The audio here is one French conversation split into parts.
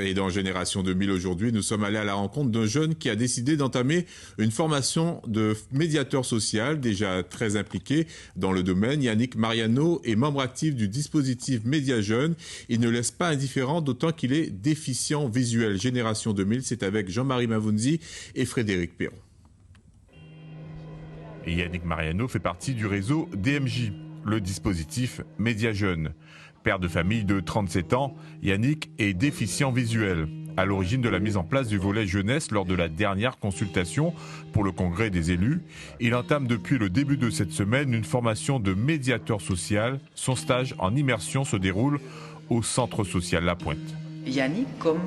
Et dans Génération 2000 aujourd'hui, nous sommes allés à la rencontre d'un jeune qui a décidé d'entamer une formation de médiateur social, déjà très impliqué dans le domaine. Yannick Mariano est membre actif du dispositif Média Jeunes. Il ne laisse pas indifférent, d'autant qu'il est déficient visuel. Génération 2000, c'est avec Jean-Marie Mavunzi et Frédéric Perron. Et Yannick Mariano fait partie du réseau DMJ, le dispositif Média Jeunes. Père de famille de 37 ans, Yannick est déficient visuel. À l'origine de la mise en place du volet jeunesse lors de la dernière consultation pour le congrès des élus, il entame depuis le début de cette semaine une formation de médiateur social. Son stage en immersion se déroule au centre social La Pointe. Yannick, comme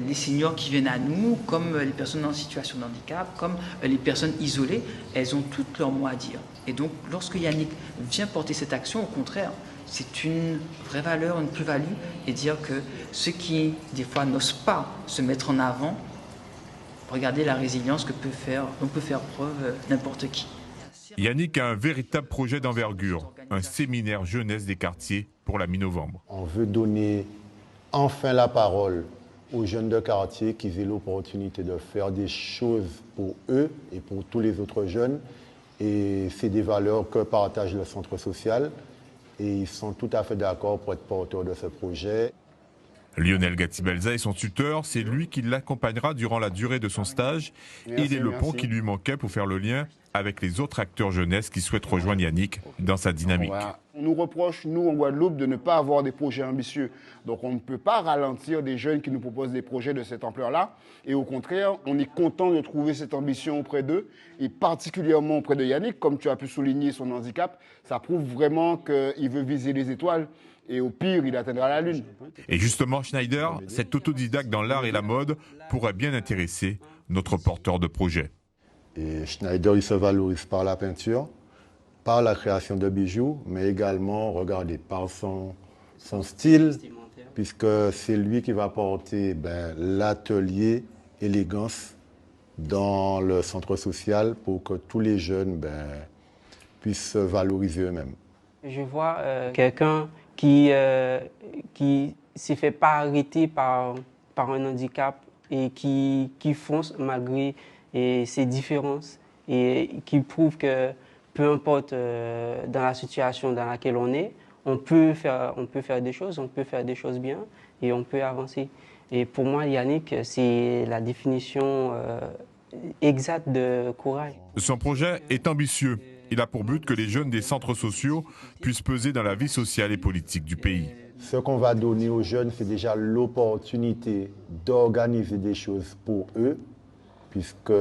les seniors qui viennent à nous, comme les personnes en situation de handicap, comme les personnes isolées, elles ont toutes leur mot à dire. Et donc, lorsque Yannick vient porter cette action, au contraire, c'est une vraie valeur, une plus-value, et dire que ceux qui, des fois, n'osent pas se mettre en avant, regardez la résilience dont peut faire preuve n'importe qui. Yannick a un véritable projet d'envergure, un séminaire jeunesse des quartiers pour la mi-novembre. On veut donner enfin la parole aux jeunes de quartier qui aient l'opportunité de faire des choses pour eux et pour tous les autres jeunes. Et c'est des valeurs que partage le centre social. Et ils sont tout à fait d'accord pour être porteurs de ce projet. Lionel Gatibelza est son tuteur, c'est lui qui l'accompagnera durant la durée de son stage. Il est le pont qui lui manquait pour faire le lien avec les autres acteurs jeunesse qui souhaitent rejoindre Yannick dans sa dynamique. On nous reproche, nous, en Guadeloupe, de ne pas avoir des projets ambitieux. Donc on ne peut pas ralentir des jeunes qui nous proposent des projets de cette ampleur-là. Et au contraire, on est content de trouver cette ambition auprès d'eux, et particulièrement auprès de Yannick, comme tu as pu souligner son handicap. Ça prouve vraiment qu'il veut viser les étoiles. Et au pire, il atteindra la Lune. Et justement, Schneider, cet autodidacte dans l'art et la mode, pourrait bien intéresser notre porteur de projet. Et Schneider, il se valorise par la peinture, par la création de bijoux, mais également, regardez, par son style, puisque c'est lui qui va porter l'atelier élégance dans le centre social pour que tous les jeunes puissent se valoriser eux-mêmes. Je vois quelqu'un qui s'est fait pas arrêter par un handicap et qui fonce malgré ses différences et qui prouve que peu importe dans la situation dans laquelle on est, on peut faire des choses, on peut faire des choses bien et on peut avancer. Et pour moi, Yannick, c'est la définition exacte de courage. Son projet est ambitieux. Il a pour but que les jeunes des centres sociaux puissent peser dans la vie sociale et politique du pays. Ce qu'on va donner aux jeunes, c'est déjà l'opportunité d'organiser des choses pour eux, puisque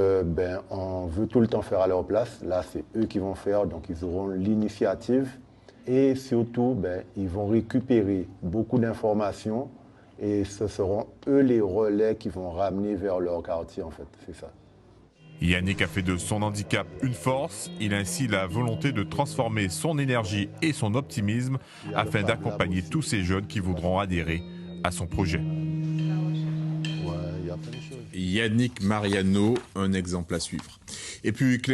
on veut tout le temps faire à leur place. Là, c'est eux qui vont faire, donc ils auront l'initiative. Et surtout, ils vont récupérer beaucoup d'informations et ce seront eux les relais qui vont ramener vers leur quartier, en fait. C'est ça. Yannick a fait de son handicap une force. Il a ainsi la volonté de transformer son énergie et son optimisme afin d'accompagner tous ces jeunes qui voudront adhérer à son projet. Yannick Mariano, un exemple à suivre. Et puis Clément